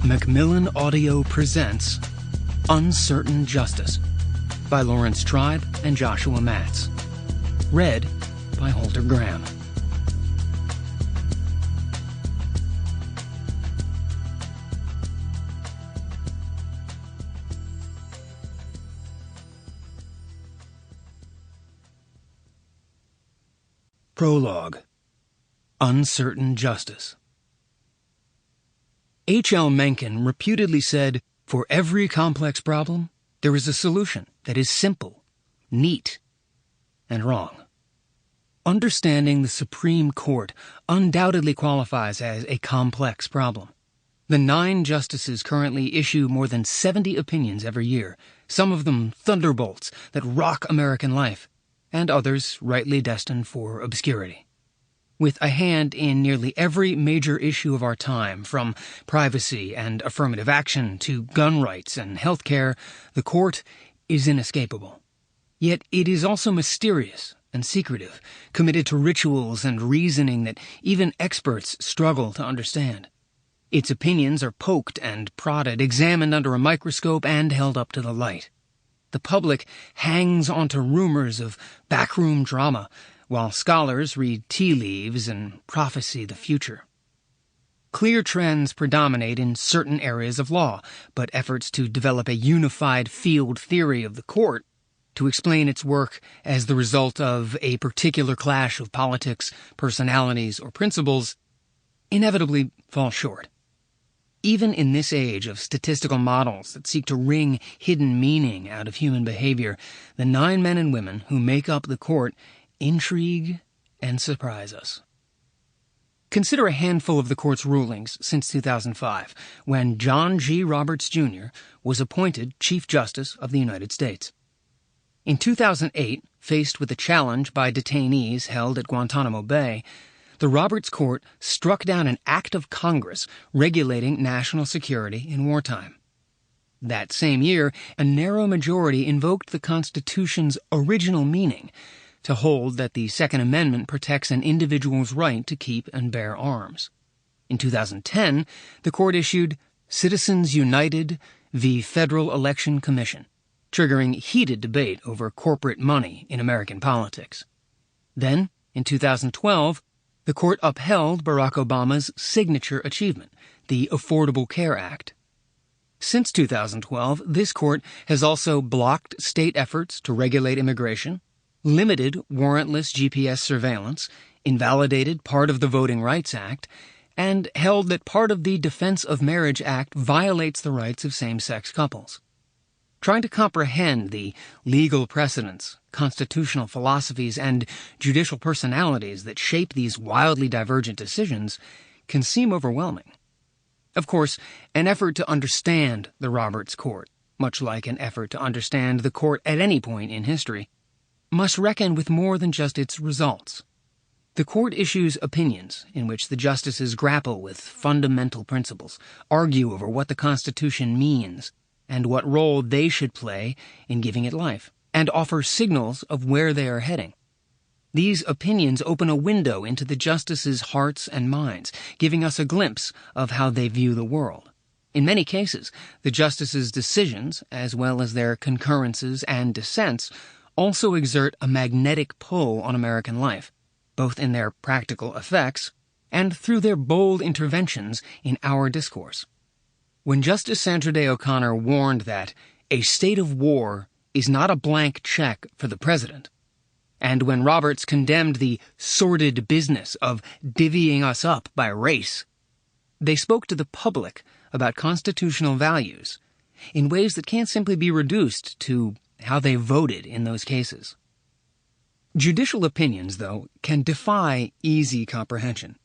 Macmillan Audio presents Uncertain Justice by Laurence Tribe and Joshua Matz. Read by Holter Graham. Prologue. Uncertain Justice. H.L. Mencken reputedly said, "For every complex problem, there is a solution that is simple, neat, and wrong." Understanding the Supreme Court undoubtedly qualifies as a complex problem. The 9 justices currently issue more than 70 opinions every year, some of them thunderbolts that rock American life, and others rightly destined for obscurity. With a hand in nearly every major issue of our time, from privacy and affirmative action to gun rights and health care, the court is inescapable. Yet it is also mysterious and secretive, committed to rituals and reasoning that even experts struggle to understand. Its opinions are poked and prodded, examined under a microscope, and held up to the light. The public hangs onto rumors of backroom drama, while scholars read tea leaves and prophesy the future. Clear trends predominate in certain areas of law, but efforts to develop a unified field theory of the court, to explain its work as the result of a particular clash of politics, personalities, or principles, inevitably fall short. Even in this age of statistical models that seek to wring hidden meaning out of human behavior, the 9 men and women who make up the court intrigue and surprise us. Consider a handful of the court's rulings since 2005, when John G. Roberts, Jr. was appointed Chief Justice of the United States. In 2008, faced with a challenge by detainees held at Guantanamo Bay, the Roberts Court struck down an act of Congress regulating national security in wartime. That same year, a narrow majority invoked the Constitution's original meaning to hold that the Second Amendment protects an individual's right to keep and bear arms. In 2010, the court issued Citizens United v. Federal Election Commission, triggering heated debate over corporate money in American politics. Then, in 2012, the court upheld Barack Obama's signature achievement, the Affordable Care Act. Since 2012, this court has also blocked state efforts to regulate immigration, limited warrantless GPS surveillance, invalidated part of the Voting Rights Act, and held that part of the Defense of Marriage Act violates the rights of same-sex couples. Trying to comprehend the legal precedents, constitutional philosophies, and judicial personalities that shape these wildly divergent decisions can seem overwhelming. Of course, an effort to understand the Roberts Court, much like an effort to understand the court at any point in history, must reckon with more than just its results. The court issues opinions in which the justices grapple with fundamental principles, argue over what the Constitution means, and what role they should play in giving it life, and offer signals of where they are heading. These opinions open a window into the justices' hearts and minds, giving us a glimpse of how they view the world. In many cases, the justices' decisions, as well as their concurrences and dissents, also exert a magnetic pull on American life, both in their practical effects and through their bold interventions in our discourse. When Justice Sandra Day O'Connor warned that a state of war is not a blank check for the president, and when Roberts condemned the sordid business of divvying us up by race, they spoke to the public about constitutional values in ways that can't simply be reduced to how they voted in those cases. Judicial opinions, though, can defy easy comprehension.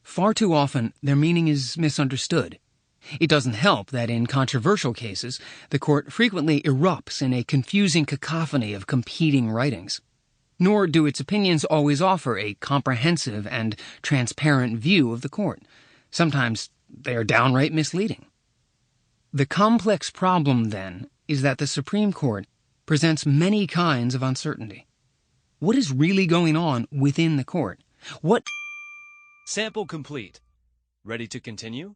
Far too often, their meaning is misunderstood. It doesn't help that in controversial cases, the court frequently erupts in a confusing cacophony of competing writings. Nor do its opinions always offer a comprehensive and transparent view of the court. Sometimes they are downright misleading. The complex problem, then, is that the Supreme Court presents many kinds of uncertainty. What is really going on within the court? What... Sample complete. Ready to continue?